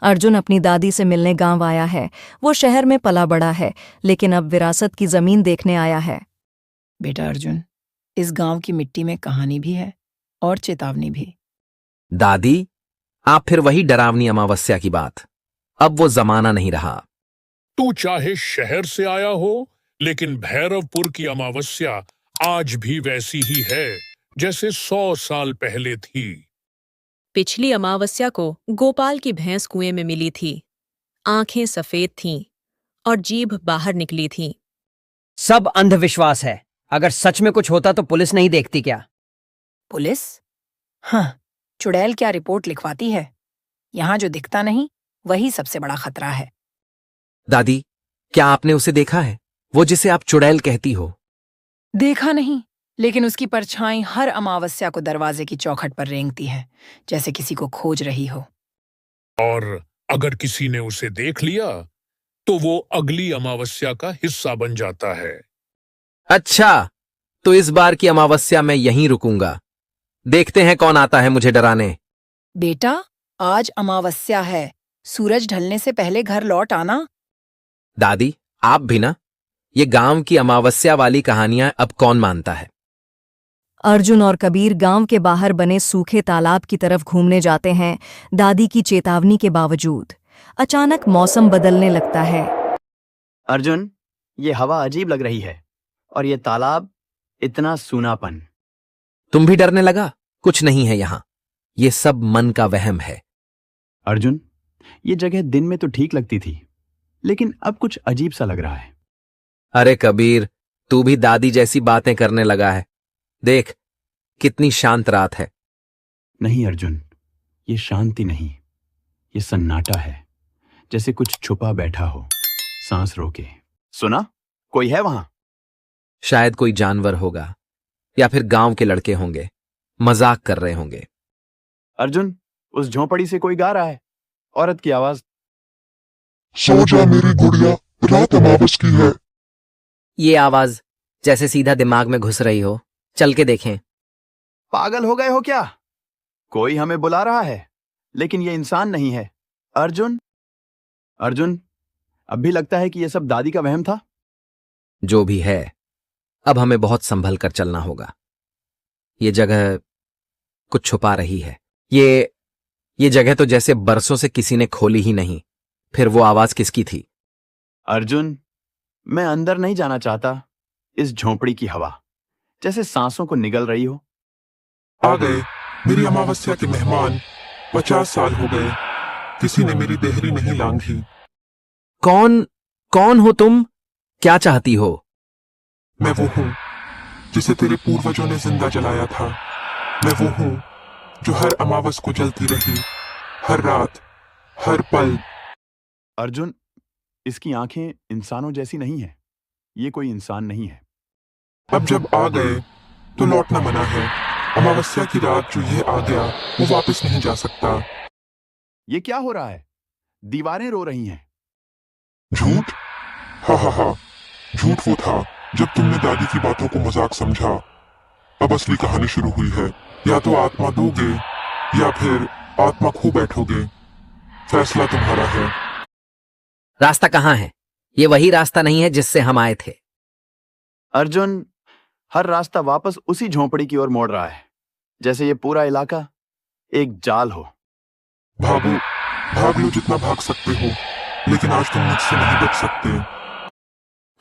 अर्जुन अपनी दादी से मिलने गांव आया है। वो शहर में पला बड़ा है, लेकिन अब विरासत की जमीन देखने आया है। बेटा अर्जुन, इस गांव की मिट्टी में कहानी भी है और चेतावनी भी। दादी, आप फिर वही डरावनी अमावस्या की बात। अब वो जमाना नहीं रहा। तू चाहे शहर से आया हो, लेकिन भैरवपुर की अमावस्या आज भी वैसी ही है जैसे 100 साल पहले थी। पिछली अमावस्या को गोपाल की भैंस कुएं में मिली थी। आंखें सफेद थीं और जीभ बाहर निकली थी। सब अंधविश्वास है। अगर सच में कुछ होता तो पुलिस नहीं देखती क्या? पुलिस? हाँ, चुड़ैल क्या रिपोर्ट लिखवाती है। यहाँ जो दिखता नहीं वही सबसे बड़ा खतरा है। दादी, क्या आपने उसे देखा है? वो जिसे आप चुड़ैल कहती हो। देखा नहीं, लेकिन उसकी परछाई हर अमावस्या को दरवाजे की चौखट पर रेंगती है, जैसे किसी को खोज रही हो। और अगर किसी ने उसे देख लिया तो वो अगली अमावस्या का हिस्सा बन जाता है। अच्छा, तो इस बार की अमावस्या मैं यहीं रुकूंगा। देखते हैं कौन आता है मुझे डराने। बेटा, आज अमावस्या है। सूरज ढलने से पहले घर लौट आना। दादी, आप भी ना। ये गांव की अमावस्या वाली कहानियां अब कौन मानता है? अर्जुन और कबीर गांव के बाहर बने सूखे तालाब की तरफ घूमने जाते हैं, दादी की चेतावनी के बावजूद। अचानक मौसम बदलने लगता है। अर्जुन, ये हवा अजीब लग रही है और ये तालाब इतना सूनापन। तुम भी डरने लगा? कुछ नहीं है यहां। ये सब मन का वहम है। अर्जुन, ये जगह दिन में तो ठीक लगती थी, लेकिन अब कुछ अजीब सा लग रहा है। अरे कबीर, तू भी दादी जैसी बातें करने लगा है। देख, कितनी शांत रात है। नहीं अर्जुन, ये शांति नहीं, ये सन्नाटा है, जैसे कुछ छुपा बैठा हो, सांस रोके। सुना? कोई है वहां? शायद कोई जानवर होगा या फिर गांव के लड़के होंगे, मजाक कर रहे होंगे। अर्जुन, उस झोंपड़ी से कोई गा रहा है। औरत की आवाज। सो जा मेरी गुड़िया, रात अमावस की है। ये आवाज जैसे सीधा दिमाग में घुस रही हो। चल के देखें। पागल हो गए हो क्या? कोई हमें बुला रहा है, लेकिन ये इंसान नहीं है। अर्जुन, अर्जुन, अब भी लगता है कि यह सब दादी का वहम था। जो भी है, अब हमें बहुत संभल कर चलना होगा। ये जगह कुछ छुपा रही है। ये जगह तो जैसे बरसों से किसी ने खोली ही नहीं। फिर वो आवाज किसकी थी? अर्जुन, मैं अंदर नहीं जाना चाहता। इस झोंपड़ी की हवा जैसे सांसों को निगल रही हो। आ गए मेरी अमावस्या के मेहमान। 50 साल हो गए, किसी ने मेरी देहरी नहीं लांघी। कौन हो तुम? क्या चाहती हो? मैं वो हूं जिसे तेरे पूर्वजों ने जिंदा जलाया था। मैं वो हूं जो हर अमावस को जलती रही, हर रात, हर पल। अर्जुन, इसकी आंखें इंसानों जैसी नहीं है। ये कोई इंसान नहीं है। अब जब आ गए तो लौटना मना है। अमावस्या की रात जो ये आ गया वो वापस नहीं जा सकता। ये क्या हो रहा है? दीवारें रो रही हैं। झूठ? हा, झूठ वो था जब तुमने दादी की बातों को मजाक समझा। अब असली कहानी शुरू हुई है। या तो आत्मा दोगे या फिर आत्मा खो बैठोगे। फैसला तुम्हारा है। रास्ता कहाँ है? ये वही रास्ता नहीं है जिससे हम आए थे। अर्जुन, हर रास्ता वापस उसी झोंपड़ी की ओर मोड़ रहा है, जैसे ये पूरा इलाका एक जाल हो। भाग लो जितना भाग सकते हो, लेकिन आज तुम मुझसे नहीं बच सकते।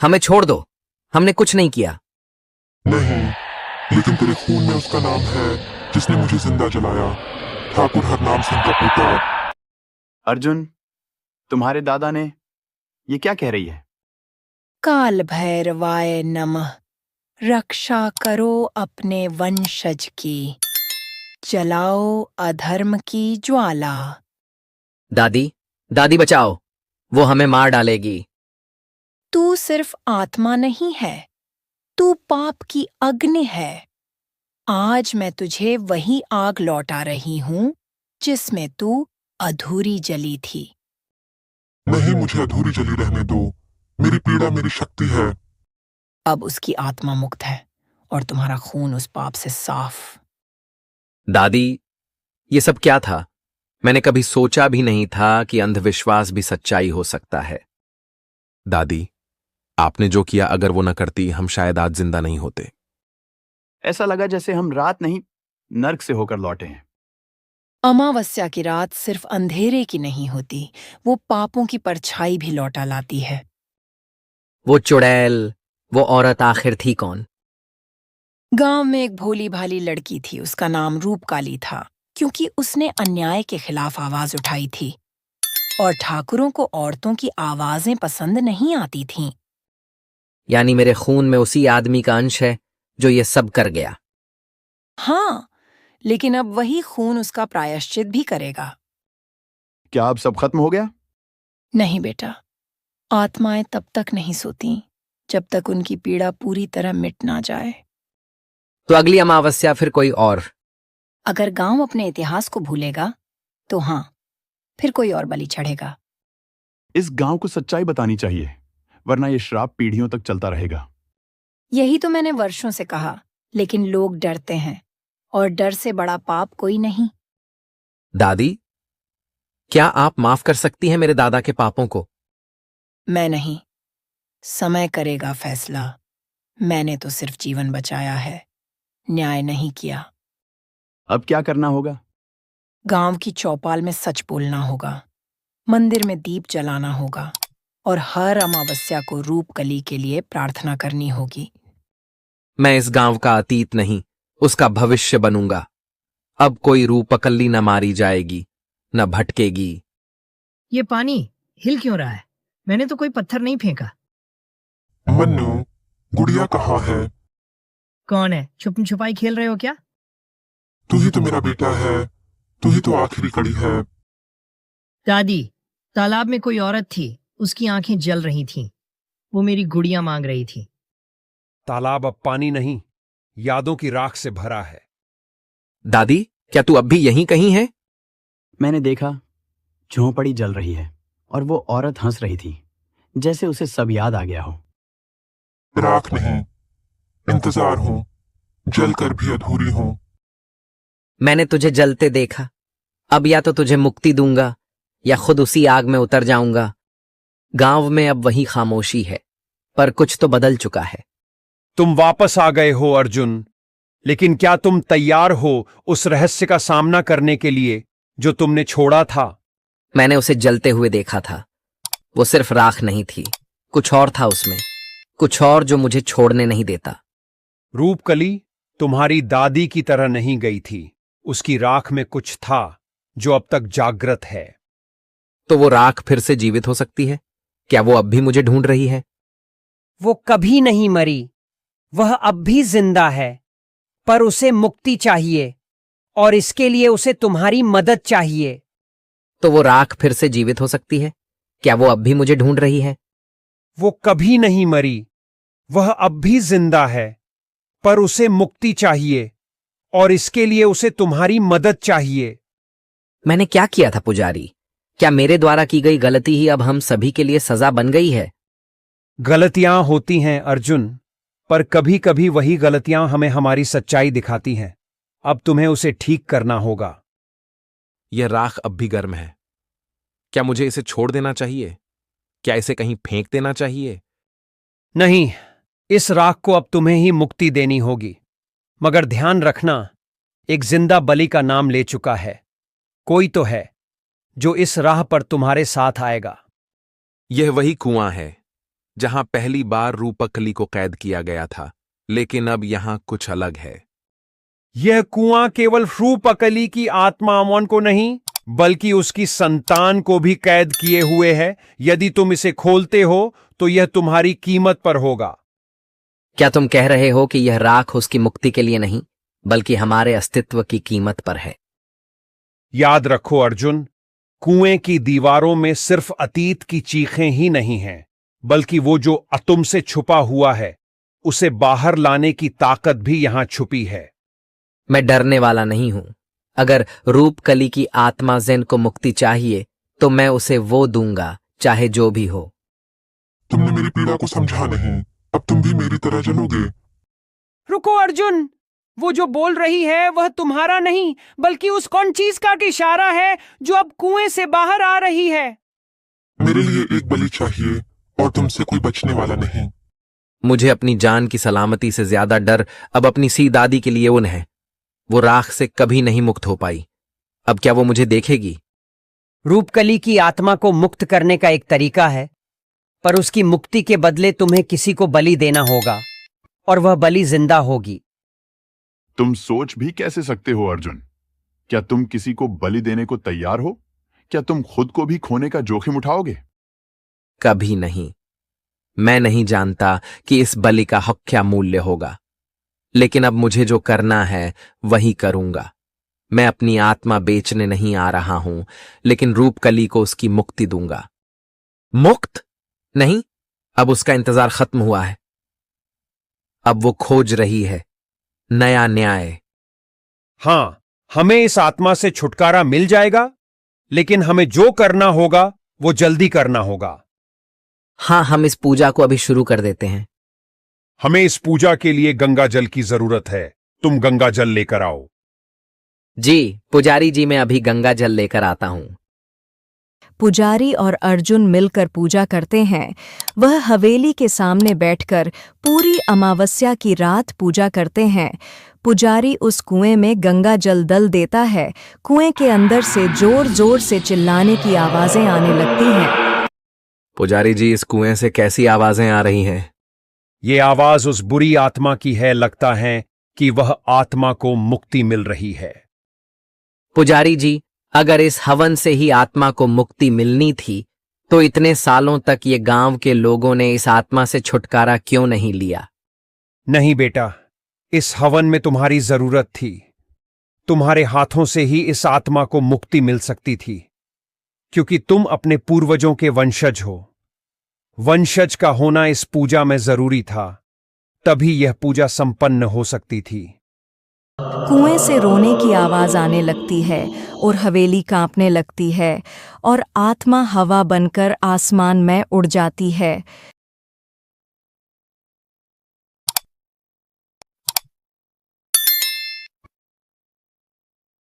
हमें छोड़ दो, हमने कुछ नहीं किया। नहीं, लेकिन तेरे खून में उसका नाम है जिसने मुझे जिंदा जलाया। ठाकुर हरनाम सिंह का पोता। अर्जुन, तुम्हारे दादा ने ये क्या कह रही है? काल भैरवाय नमः, रक्षा करो अपने वंशज की, जलाओ अधर्म की ज्वाला। दादी बचाओ, वो हमें मार डालेगी। तू सिर्फ आत्मा नहीं है, तू पाप की अग्नि है। आज मैं तुझे वही आग लौटा रही हूं जिसमें तू अधूरी जली थी। नहीं, मुझे अधूरी जली रहने दो। मेरी पीड़ा मेरी शक्ति है। अब उसकी आत्मा मुक्त है और तुम्हारा खून उस पाप से साफ। दादी, ये सब क्या था? मैंने कभी सोचा भी नहीं था कि अंधविश्वास भी सच्चाई हो सकता है। दादी, आपने जो किया, अगर वो न करती हम शायद आज जिंदा नहीं होते। ऐसा लगा जैसे हम रात नहीं नर्क से होकर लौटे हैं। अमावस्या की रात सिर्फ अंधेरे की नहीं होती, वो पापों की परछाई भी लौटा लाती है। वो चुड़ैल, वो औरत आखिर थी कौन? गांव में एक भोली भाली लड़की थी, उसका नाम रूपकाली था, क्योंकि उसने अन्याय के खिलाफ आवाज उठाई थी और ठाकुरों को औरतों की आवाजें पसंद नहीं आती थीं। यानी मेरे खून में उसी आदमी का अंश है जो ये सब कर गया। हाँ, लेकिन अब वही खून उसका प्रायश्चित भी करेगा। क्या अब सब खत्म हो गया? नहीं बेटा, आत्माएं तब तक नहीं सोती जब तक उनकी पीड़ा पूरी तरह मिट ना जाए। तो अगली अमावस्या फिर कोई और? अगर गांव अपने इतिहास को भूलेगा तो हाँ, फिर कोई और बलि चढ़ेगा। इस गांव को सच्चाई बतानी चाहिए, वरना ये श्राप पीढ़ियों तक चलता रहेगा। यही तो मैंने वर्षों से कहा, लेकिन लोग डरते हैं और डर से बड़ा पाप कोई नहीं। दादी, क्या आप माफ कर सकती हैं मेरे दादा के पापों को? मैं नहीं, समय करेगा फैसला। मैंने तो सिर्फ जीवन बचाया है, न्याय नहीं किया। अब क्या करना होगा? गांव की चौपाल में सच बोलना होगा, मंदिर में दीप जलाना होगा और हर अमावस्या को रूपकली के लिए प्रार्थना करनी होगी। मैं इस गांव का अतीत नहीं, उसका भविष्य बनूंगा। अब कोई रूपकल्ली न मारी जाएगी, न भटकेगी। ये पानी हिल क्यों रहा है? मैंने तो कोई पत्थर नहीं फेंका। मन्नू, गुड़िया कहाँ है? कौन है? छुपन छुपाई खेल रहे हो क्या? तू ही तो मेरा बेटा है, तू ही तो आखिरी कड़ी है। दादी, तालाब में कोई औरत थी, उसकी आंखें जल रही थीं। वो मेरी गुड़िया मांग रही थी। तालाब अब पानी नहीं, यादों की राख से भरा है। दादी, क्या तू अब भी यहीं कहीं है? मैंने देखा झोंपड़ी जल रही है और वो औरत हंस रही थी, जैसे उसे सब याद आ गया हो। राख नहीं, इंतजार हूं, जलकर भी अधूरी हूं। मैंने तुझे जलते देखा। अब या तो तुझे मुक्ति दूंगा या खुद उसी आग में उतर जाऊंगा। गांव में अब वही खामोशी है, पर कुछ तो बदल चुका है। तुम वापस आ गए हो अर्जुन, लेकिन क्या तुम तैयार हो उस रहस्य का सामना करने के लिए जो तुमने छोड़ा था? मैंने उसे जलते हुए देखा था। वो सिर्फ राख नहीं थी, कुछ और था उसमें, कुछ और जो मुझे छोड़ने नहीं देता। रूपकली तुम्हारी दादी की तरह नहीं गई थी। उसकी राख में कुछ था जो अब तक जागृत है। तो वो राख फिर से जीवित हो सकती है? क्या वो अब भी मुझे ढूंढ रही है? वो कभी नहीं मरी, वह अब भी जिंदा है, पर उसे मुक्ति चाहिए और इसके लिए उसे तुम्हारी मदद चाहिए। तो वो राख फिर से जीवित हो सकती है? क्या वो अब भी मुझे ढूंढ रही है? वो कभी नहीं मरी, वह अब भी जिंदा है, पर उसे मुक्ति चाहिए और इसके लिए उसे तुम्हारी मदद चाहिए। मैंने क्या किया था पुजारी? क्या मेरे द्वारा की गई गलती ही अब हम सभी के लिए सजा बन गई है? गलतियां होती हैं अर्जुन, पर कभी कभी वही गलतियां हमें हमारी सच्चाई दिखाती हैं। अब तुम्हें उसे ठीक करना होगा। यह राख अब भी गर्म है। क्या मुझे इसे छोड़ देना चाहिए? क्या इसे कहीं फेंक देना चाहिए? नहीं, इस राख को अब तुम्हें ही मुक्ति देनी होगी। मगर ध्यान रखना, एक जिंदा बलि का नाम ले चुका है। कोई तो है जो इस राह पर तुम्हारे साथ आएगा। यह वही कुआं है जहां पहली बार रूपकली को कैद किया गया था, लेकिन अब यहां कुछ अलग है। यह कुआं केवल रूपकली की आत्मा अमन को नहीं, बल्कि उसकी संतान को भी कैद किए हुए है। यदि तुम इसे खोलते हो तो यह तुम्हारी कीमत पर होगा। क्या तुम कह रहे हो कि यह राख उसकी मुक्ति के लिए नहीं, बल्कि हमारे अस्तित्व की कीमत पर है? याद रखो अर्जुन, कुएं की दीवारों में सिर्फ अतीत की चीखें ही नहीं हैं, बल्कि वो जो तुम से छुपा हुआ है, उसे बाहर लाने की ताकत भी यहां छुपी है। मैं डरने वाला नहीं हूं। अगर रूपकली की आत्मा ज़ेन को मुक्ति चाहिए तो मैं उसे वो दूंगा, चाहे जो भी हो। तुमने मेरी पीड़ा को समझा नहीं, अब तुम भी मेरी तरह जलोगे। रुको अर्जुन, वो जो बोल रही है वह तुम्हारा नहीं बल्कि उस कौन चीज का इशारा है जो अब कुएं से बाहर आ रही है। मेरे लिए एक बलि चाहिए और तुमसे कोई बचने वाला नहीं। मुझे अपनी जान की सलामती से ज्यादा डर अब अपनी सी दादी के लिए उन है। वो राख से कभी नहीं मुक्त हो पाई। अब क्या वो मुझे देखेगी? रूपकली की आत्मा को मुक्त करने का एक तरीका है, पर उसकी मुक्ति के बदले तुम्हें किसी को बलि देना होगा और वह बलि जिंदा होगी। तुम सोच भी कैसे सकते हो अर्जुन? क्या तुम किसी को बलि देने को तैयार हो? क्या तुम खुद को भी खोने का जोखिम उठाओगे? कभी नहीं। मैं नहीं जानता कि इस बलि का हक क्या मूल्य होगा, लेकिन अब मुझे जो करना है वही करूंगा। मैं अपनी आत्मा बेचने नहीं आ रहा हूं, लेकिन रूपकली को उसकी मुक्ति दूंगा। मुक्त नहीं, अब उसका इंतजार खत्म हुआ है। अब वो खोज रही है नया न्याय। हां, हमें इस आत्मा से छुटकारा मिल जाएगा, लेकिन हमें जो करना होगा वो जल्दी करना होगा। हाँ, हम इस पूजा को अभी शुरू कर देते हैं। हमें इस पूजा के लिए गंगा जल की जरूरत है। तुम गंगा जल लेकर आओ। जी पुजारी जी, मैं अभी गंगा जल लेकर आता हूं। पुजारी और अर्जुन मिलकर पूजा करते हैं। वह हवेली के सामने बैठकर पूरी अमावस्या की रात पूजा करते हैं। पुजारी उस कुएं में गंगा जल दल देता है। कुएं के अंदर से जोर जोर से चिल्लाने की आवाजें आने लगती हैं। पुजारी जी, इस कुएं से कैसी आवाजें आ रही हैं? ये आवाज उस बुरी आत्मा की है। लगता है कि वह आत्मा को मुक्ति मिल रही है। पुजारी जी, अगर इस हवन से ही आत्मा को मुक्ति मिलनी थी तो इतने सालों तक ये गांव के लोगों ने इस आत्मा से छुटकारा क्यों नहीं लिया? नहीं बेटा, इस हवन में तुम्हारी जरूरत थी। तुम्हारे हाथों से ही इस आत्मा को मुक्ति मिल सकती थी, क्योंकि तुम अपने पूर्वजों के वंशज हो। वंशज का होना इस पूजा में जरूरी था, तभी यह पूजा संपन्न हो सकती थी। कुएं से रोने की आवाज आने लगती है और हवेली कांपने लगती है और आत्मा हवा बनकर आसमान में उड़ जाती है।